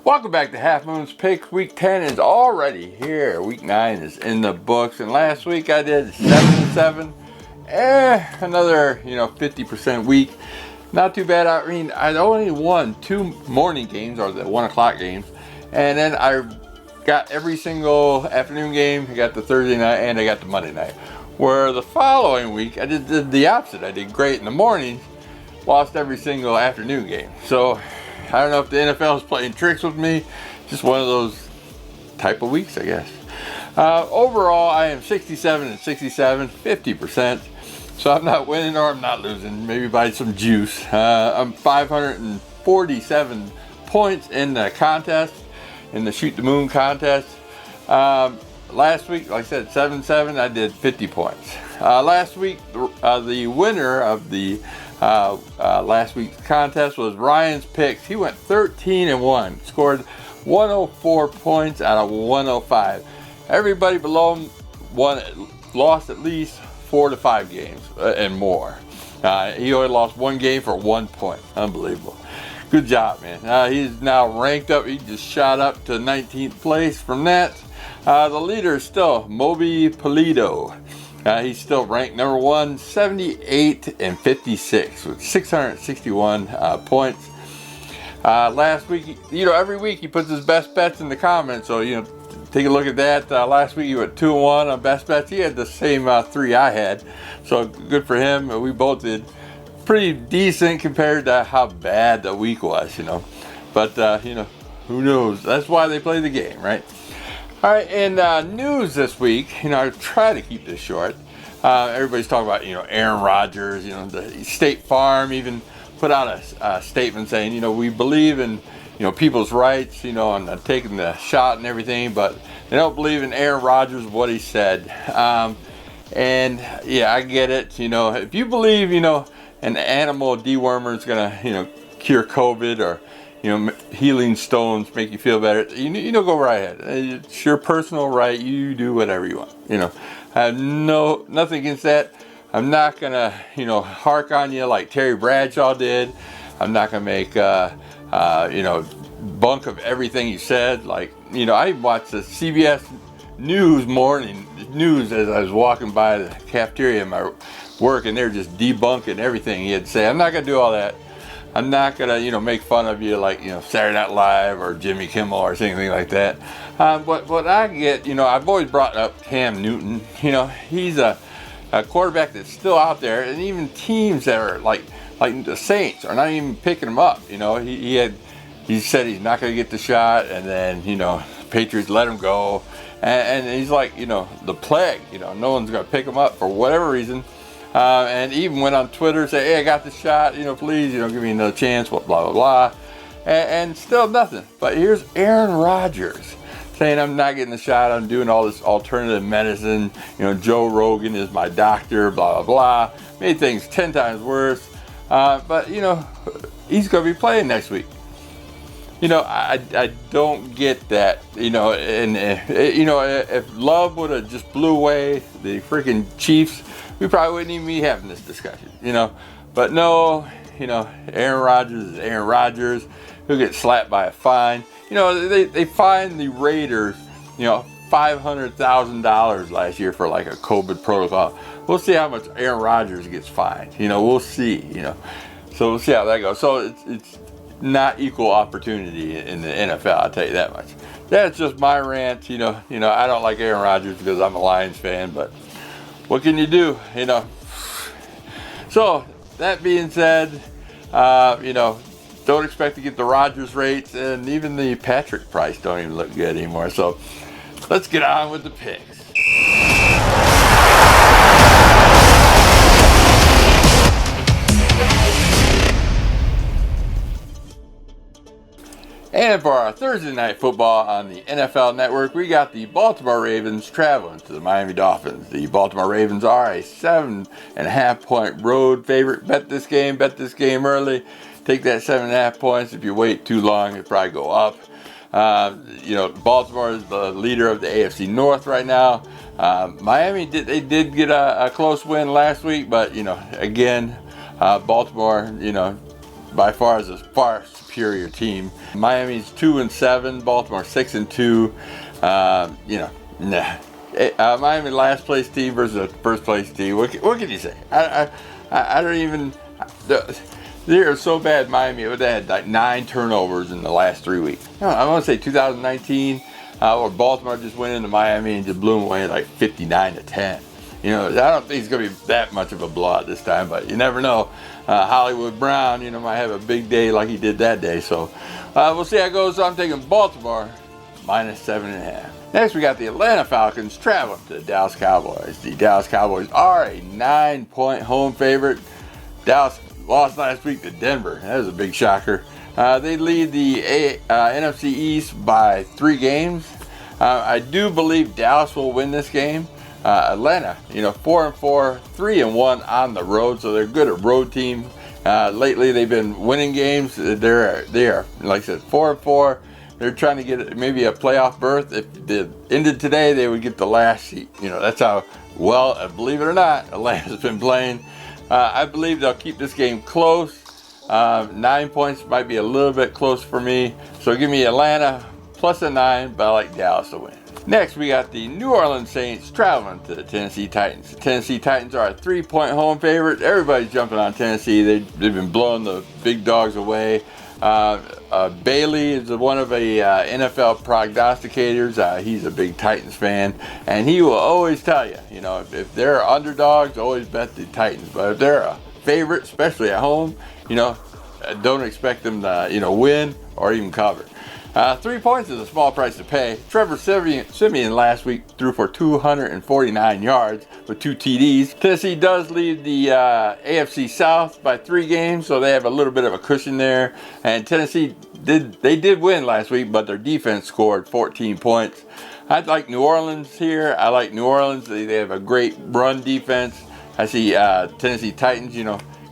Welcome back to Half Moon's Picks. Week 10 is already here. Week 9 is in the books. And last week I did 7-7. Another, 50% week. Not too bad. I mean, I only won 2 morning games, or the 1 o'clock games. And then I got every single afternoon game. I got the Thursday night and I got the Monday night. Where the following week I did the opposite. I did great in the mornings, lost every single afternoon game. So I don't know if the NFL is playing tricks with me. Just one of those type of weeks, I guess. Overall, I am 67-67, 50%. So I'm not winning or I'm not losing. Maybe by some juice. I'm 547 points in the contest, in the Shoot the Moon contest. Last week, like I said, 7-7. I did 50 points. Last week, the winner of the last week's contest was Ryan's Picks. He went 13-1, scored 104 points out of 105. Everybody below him lost at least 4 to 5 games and more. He only lost 1 game for 1 point. Unbelievable. Good job, man. He's now ranked up. He just shot up to 19th place from that. The leader is still Moby Pulido. He's still ranked number 1, 78-56 with 661 points. Last week, every week he puts his best bets in the comments. So, take a look at that. Last week he went 2-1 on best bets. He had the same 3 I had. So good for him. We both did pretty decent compared to how bad the week was, But, who knows? That's why they play the game, right? All right, and news this week, I try to keep this short. Everybody's talking about, Aaron Rodgers, the State Farm even put out a statement saying, we believe in, people's rights, and taking the shot and everything, but they don't believe in Aaron Rodgers, what he said. And yeah, I get it. If you believe, an animal dewormer is going to, cure COVID, or healing stones make you feel better, go right ahead. It's your personal right. You do whatever you want. I have nothing against that. I'm not gonna, hark on you like Terry Bradshaw did. I'm not gonna make, bunk of everything he said. Like, I watched the CBS morning news as I was walking by the cafeteria in my work, and they're just debunking everything he had to say. I'm not gonna do all that. I'm not gonna, make fun of you like, Saturday Night Live or Jimmy Kimmel or anything like that. But what I get, I've always brought up Cam Newton. He's a quarterback that's still out there, and even teams that are like the Saints are not even picking him up. He said he's not gonna get the shot, and then the Patriots let him go, and he's like the plague. No one's gonna pick him up for whatever reason. And even went on Twitter, say, hey, I got the shot, please, give me another chance, blah, blah, blah. And still nothing. But here's Aaron Rodgers saying, I'm not getting the shot, I'm doing all this alternative medicine, Joe Rogan is my doctor, blah, blah, blah. Made things 10 times worse. But, he's going to be playing next week. I don't get that, and, if Love would have just blew away the freaking Chiefs, we probably wouldn't even be having this discussion, But no, Aaron Rodgers is Aaron Rodgers. He'll get slapped by a fine. They fined the Raiders, $500,000 last year for like a COVID protocol. We'll see how much Aaron Rodgers gets fined. We'll see, So we'll see how that goes. So it's not equal opportunity in the NFL, I'll tell you that much. That's just my rant. I don't like Aaron Rodgers because I'm a Lions fan, but what can you do, So, that being said, don't expect to get the Rodgers rates, and even the Patrick price don't even look good anymore. So, let's get on with the picks. And for our Thursday night football on the NFL Network, we got the Baltimore Ravens traveling to the Miami Dolphins. The Baltimore Ravens are a 7.5 point road favorite. Bet this game early. Take that 7.5 points. If you wait too long, it'll probably go up. Baltimore is the leader of the AFC North right now. Miami did get a close win last week, but again, Baltimore, by far is a far superior inferior team. Miami's 2-7, Baltimore 6-2. Miami last place team versus a first place team. What can you say? I don't even. They are so bad, Miami. They had like 9 turnovers in the last 3 weeks. I want to say 2019, where Baltimore just went into Miami and just blew them away like 59-10. I don't think it's going to be that much of a blowout this time, but you never know. Hollywood Brown, might have a big day like he did that day. So we'll see how it goes. So I'm taking Baltimore -7.5. Next, we got the Atlanta Falcons traveling to the Dallas Cowboys. The Dallas Cowboys are a 9-point home favorite. Dallas lost last week to Denver. That was a big shocker. They lead the NFC East by 3 games. I do believe Dallas will win this game. Atlanta, 4-4, 3-1 on the road, so they're good at road team. Lately, they've been winning games. They are, like I said, 4-4. They're trying to get maybe a playoff berth. If they ended today, they would get the last seat. That's how well, believe it or not, Atlanta's been playing. I believe they'll keep this game close. 9 points might be a little bit close for me. So give me Atlanta +9, but I like Dallas to win. Next, we got the New Orleans Saints traveling to the Tennessee Titans. The Tennessee Titans are a 3-point home favorite. Everybody's jumping on Tennessee. They've been blowing the big dogs away. Bailey is one of the NFL prognosticators. He's a big Titans fan, and he will always tell you, if they're underdogs, always bet the Titans. But if they're a favorite, especially at home, don't expect them to, win or even cover. 3 points is a small price to pay. Trevor Simeon last week threw for 249 yards with 2 TDs. Tennessee does lead the AFC South by 3 games, so they have a little bit of a cushion there. And Tennessee did win last week, but their defense scored 14 points. I'd like New Orleans here. I like New Orleans. They have a great run defense. I see Tennessee Titans,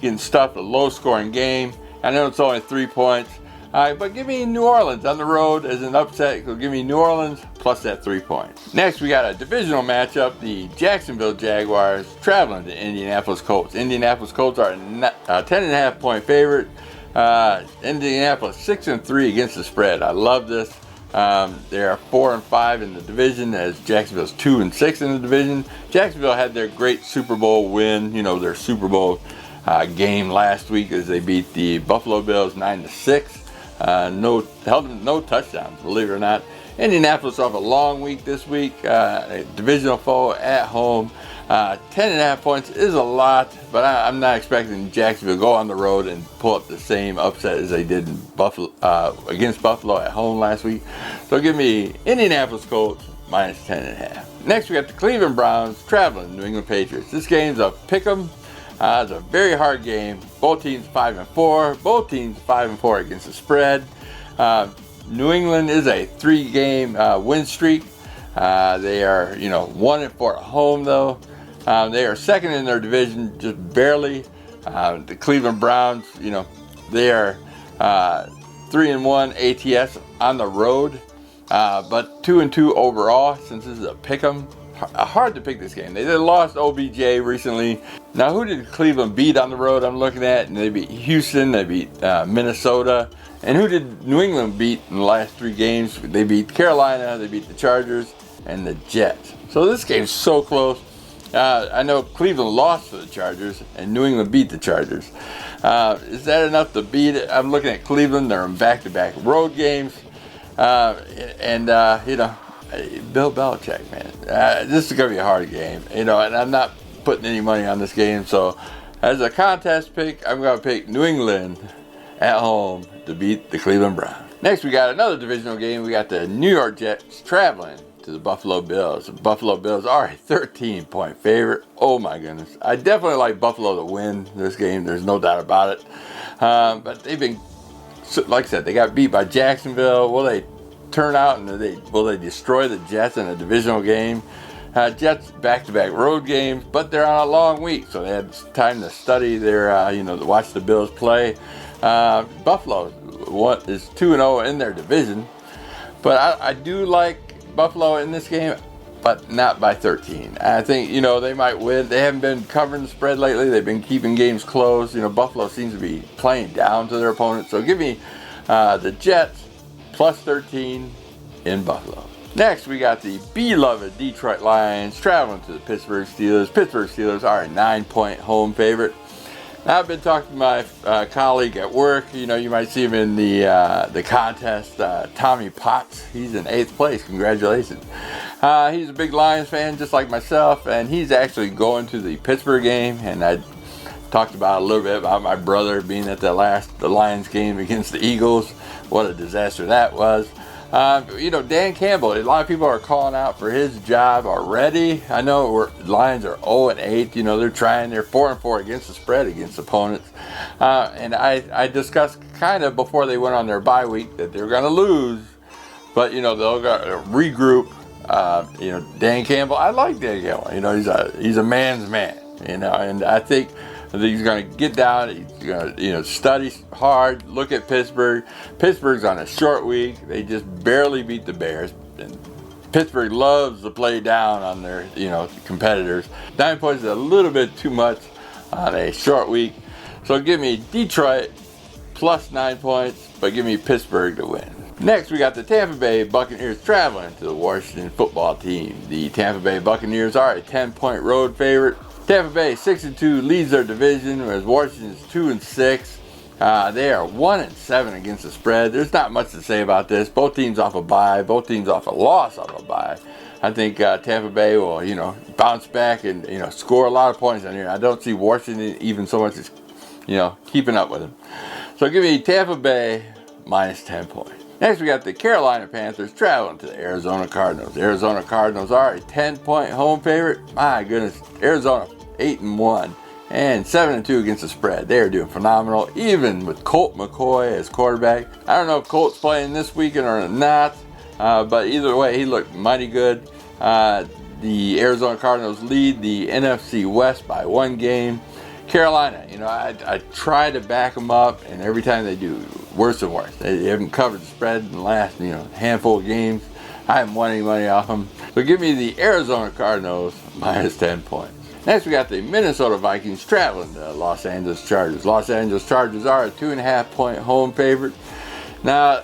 getting stuffed, a low-scoring game. I know it's only 3 points. But give me New Orleans on the road as an upset. So give me New Orleans plus that 3 points. Next, we got a divisional matchup. The Jacksonville Jaguars traveling to Indianapolis Colts. Indianapolis Colts are a 10.5 point favorite. Indianapolis 6-3 against the spread. I love this. They are 4-5 in the division, as Jacksonville's 2-6 in the division. Jacksonville had their great Super Bowl win. Their Super Bowl game last week as they beat the Buffalo Bills 9-6. Held them no touchdowns, believe it or not. Indianapolis off a long week this week. A divisional foe at home. 10.5 points is a lot, but I'm not expecting Jacksonville to go on the road and pull up the same upset as they did in Buffalo against Buffalo at home last week. So give me Indianapolis Colts -10.5. Next, we got the Cleveland Browns traveling New England Patriots. This game's a pick'em. It's a very hard game. Both teams 5-4. Both teams 5-4 against the spread. New England is a 3-game win streak. They are 1-4 at home though. They are second in their division, just barely. The Cleveland Browns, they are 3-1 ATS on the road, but 2-2 overall. Since this is a pick'em. Hard to pick this game. They lost OBJ recently. Now, who did Cleveland beat on the road? I'm looking at, and they beat Houston, they beat Minnesota. And who did New England beat in the last 3 games? They beat Carolina, they beat the Chargers, and the Jets. So this game's so close. I know Cleveland lost to the Chargers, and New England beat the Chargers. Is that enough to beat it? I'm looking at Cleveland. They're in back-to-back road games. Bill Belichick, man. This is going to be a hard game, and I'm not putting any money on this game. So, as a contest pick, I'm going to pick New England at home to beat the Cleveland Browns. Next, we got another divisional game. We got the New York Jets traveling to the Buffalo Bills. The Buffalo Bills are a 13-point favorite. Oh, my goodness. I definitely like Buffalo to win this game. There's no doubt about it. But they've been, like I said, they got beat by Jacksonville. Will they turn out and will they destroy the Jets in a divisional game? Jets back-to-back road games, but they're on a long week, so they had time to study their, to watch the Bills play. Buffalo is 2-0 in their division, but I do like Buffalo in this game, but not by 13. I think, they might win. They haven't been covering the spread lately. They've been keeping games close. Buffalo seems to be playing down to their opponents, so give me The Jets plus 13 in Buffalo. Next, we got the beloved Detroit Lions traveling to the Pittsburgh Steelers. Pittsburgh Steelers are a 9-point home favorite. Now, I've been talking to my colleague at work. You know, you might see him in the contest. Tommy Potts, he's in 8th place. Congratulations. He's a big Lions fan, just like myself, and he's actually going to the Pittsburgh game. And I talked about a little bit about my brother being at the Lions game against the Eagles. What a disaster that was. You know, Dan Campbell, a lot of people are calling out for his job already. I know Lions are 0-8. You know, they're 4-4 against the spread against opponents. And I discussed kind of before they went on their bye week that they're going to lose. But, you know, they'll regroup. You know, Dan Campbell, I like Dan Campbell. You know, he's a man's man. You know, and I think he's going to get down. He's going to, you know, study hard. Look at Pittsburgh. Pittsburgh's on a short week. They just barely beat the Bears. And Pittsburgh loves to play down on their, you know, competitors. 9 points is a little bit too much on a short week. So give me Detroit plus 9 points, but give me Pittsburgh to win. Next, we got the Tampa Bay Buccaneers traveling to the Washington football team. The Tampa Bay Buccaneers are a 10-point road favorite. Tampa Bay 6-2 leads their division, whereas Washington's 2-6. They are 1-7 against the spread. There's not much to say about this. Both teams off a bye. Both teams off a loss off a bye. I think Tampa Bay will, you know, bounce back and, you know, score a lot of points on here. I don't see Washington even so much as, you know, keeping up with them. So give me Tampa Bay minus 10 points. Next, we got the Carolina Panthers traveling to the Arizona Cardinals. The Arizona Cardinals are a 10-point home favorite. My goodness, Arizona 8-1 and 7-2 against the spread. They are doing phenomenal, even with Colt McCoy as quarterback. I don't know if Colt's playing this weekend or not, but either way, he looked mighty good. The Arizona Cardinals lead the NFC West by 1 game. Carolina, you know, I try to back them up, and every time they do, worse and worse. They haven't covered the spread in the last, you know, handful of games. I haven't won any money off them. So give me the Arizona Cardinals minus 10 points. Next, we got the Minnesota Vikings traveling to Los Angeles Chargers. Los Angeles Chargers are a 2.5-point home favorite. Now,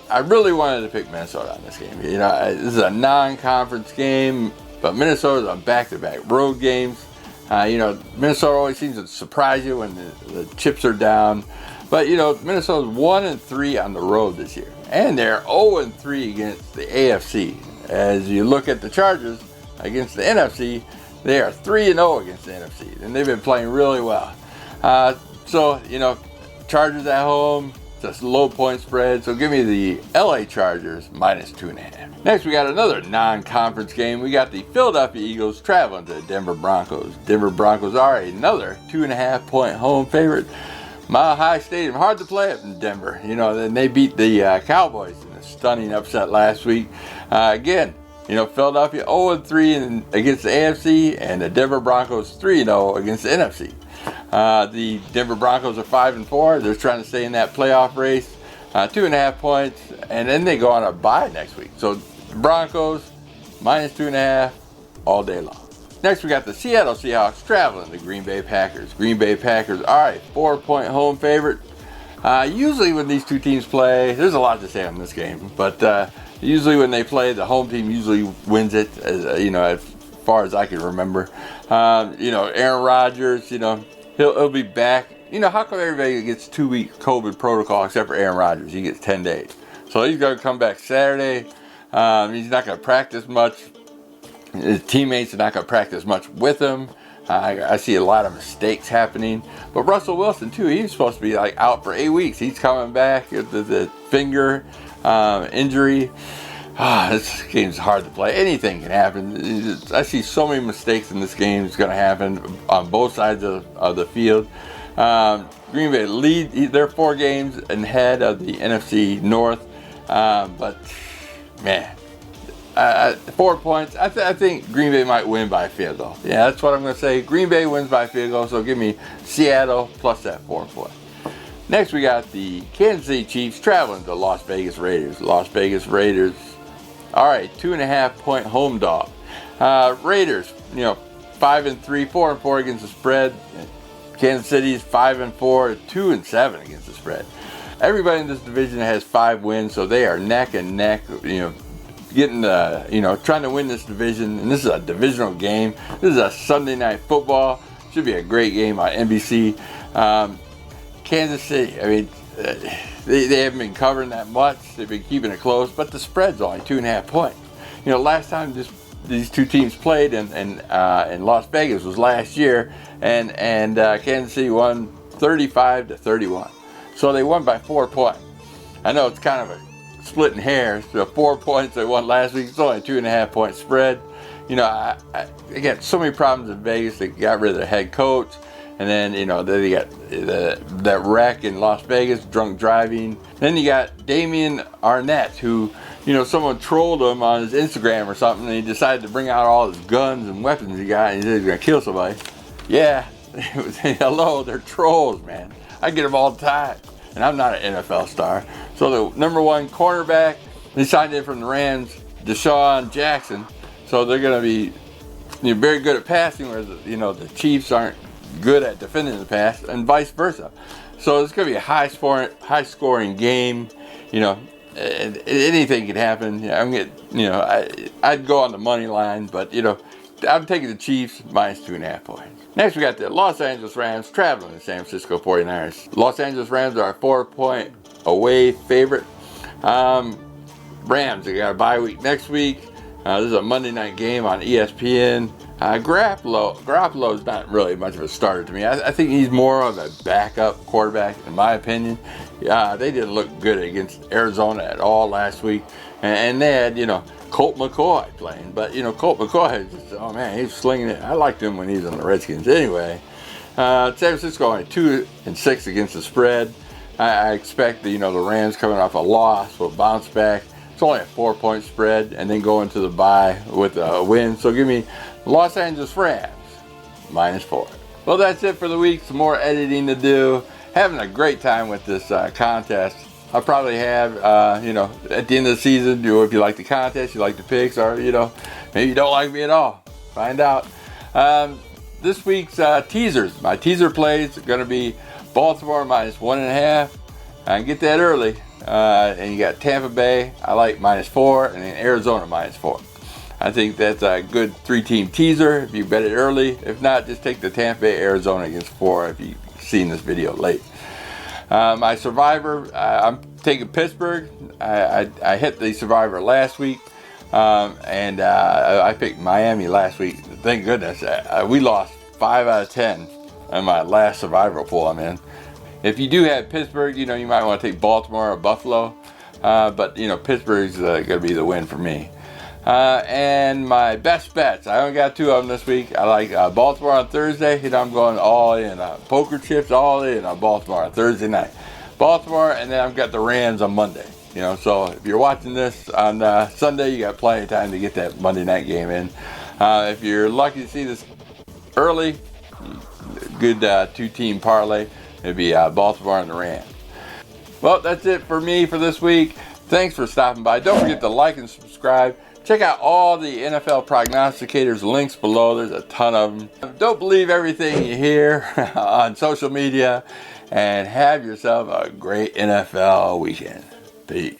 I really wanted to pick Minnesota on this game. You know, this is a non-conference game, but Minnesota's on back-to-back road games. You know, Minnesota always seems to surprise you when the chips are down. But, you know, Minnesota's 1-3 on the road this year. And they're 0-3 against the AFC. As you look at the Chargers against the NFC, they are 3-0 against the NFC. And they've been playing really well. So, you know, Chargers at home, just low point spread. So give me the LA Chargers minus 2.5. Next, we got another non-conference game. We got the Philadelphia Eagles traveling to the Denver Broncos. Denver Broncos are another 2.5-point home favorite. Mile High Stadium, hard to play it in Denver. You know, then they beat the Cowboys in a stunning upset last week. Again, you know, Philadelphia 0-3 against the AFC, and the Denver Broncos 3-0 against the NFC. The Denver Broncos are 5-4. They're trying to stay in that playoff race. 2.5 points, and then they go on a bye next week. So the Broncos minus 2.5 all day long. Next, we got the Seattle Seahawks traveling to Green Bay Packers. Green Bay Packers are a 4-point home favorite. Usually when these two teams play, there's a lot to say on this game, but usually when they play, the home team usually wins it, you know, as far as I can remember. You know, Aaron Rodgers, you know, he'll be back. You know, how come everybody gets 2-week COVID protocol except for Aaron Rodgers? He gets 10 days. So he's going to come back Saturday. He's not going to practice much. His teammates are not going to practice much with him. I see a lot of mistakes happening. But Russell Wilson, too, he's supposed to be like out for 8 weeks. He's coming back with the finger injury. This game's hard to play. Anything can happen. I see so many mistakes in this game. It's going to happen on both sides of the field. Green Bay lead their 4 games ahead of the NFC North. But, man, 4 points. I think Green Bay might win by a field goal. Yeah, that's what I'm going to say. Green Bay wins by a field goal, so give me Seattle plus that 4 point. Next, we got the Kansas City Chiefs traveling to Las Vegas Raiders. Las Vegas Raiders are a 2.5-point home dog. Raiders, you know, 5-3, 4-4 against the spread. Kansas City's 5-4, 2-7 against the spread. everybody in this division has 5 wins, so they are neck and neck, getting trying to win this division. And this is a divisional game. This is a Sunday night football. Should be a great game on NBC. Kansas City, I mean, they haven't been covering that much. They've been keeping it close, but the spread's only 2.5 points. Last time these two teams played in Las Vegas was last year, and Kansas City won 35-31. So they won by 4 points. I know it's kind of a splitting hairs. The 4 points they won last week, it's only a 2.5 point spread. I got so many problems in Vegas. They got rid of the head coach, and then they got that wreck in Las Vegas, drunk driving. Then you got Desean Jackson, who someone trolled him on his Instagram or something, and he decided to bring out all his guns and weapons he got, and he said he's gonna kill somebody. Yeah, hello, they're trolls, man. I get them all the time, and I'm not an NFL star. So the number 1 cornerback, they signed in from the Rams, Desean Jackson. So they're going to be very good at passing, whereas the Chiefs aren't good at defending the pass, and vice versa. So it's going to be a high scoring game. Anything can happen. I'd go on the money line, but I'm taking the Chiefs minus 2.5 points. Next, we got the Los Angeles Rams traveling to San Francisco 49ers. Los Angeles Rams are a 4-point away favorite. Rams, they got a bye week next week. This is a Monday night game on ESPN. Garoppolo is not really much of a starter to me. I think he's more of a backup quarterback, in my opinion. They didn't look good against Arizona at all last week. And they had, Colt McCoy playing. But, Colt McCoy, he's slinging it. I liked him when he was on the Redskins. Anyway, San Francisco only 2-6 against the spread. I expect the Rams coming off a loss will bounce back. It's only a 4-point spread, and then go into the bye with a win. So give me Los Angeles Rams minus 4. Well, that's it for the week. Some more editing to do. Having a great time with this contest. I'll probably have, at the end of the season, if you like the contest, you like the picks, or, maybe you don't like me at all. Find out. This week's teasers. My teaser plays are going to be Baltimore minus 1.5. And get that early. And you got Tampa Bay, I like minus 4, and then Arizona minus 4. I think that's a good 3-team teaser if you bet it early. If not, just take the Tampa Bay, Arizona against 4 if you've seen this video late. My survivor, I'm taking Pittsburgh. I hit the survivor last week, and I picked Miami last week. Thank goodness. We lost 5 out of 10 in my last survivor pool I'm in. If you do have Pittsburgh, you might want to take Baltimore or Buffalo. But, Pittsburgh's going to be the win for me. And my best bets, I only got 2 of them this week. I like Baltimore on Thursday. I'm going all in. Poker chips all in on Baltimore on Thursday night. Baltimore, and then I've got the Rams on Monday. So if you're watching this on Sunday, you got plenty of time to get that Monday night game in. If you're lucky to see this early, good 2-team parlay. It'd be Baltimore and the Rams. Well, that's it for me for this week. Thanks for stopping by. Don't forget to like and subscribe. Check out all the NFL prognosticators links below. There's a ton of them. Don't believe everything you hear on social media. And have yourself a great NFL weekend. Peace.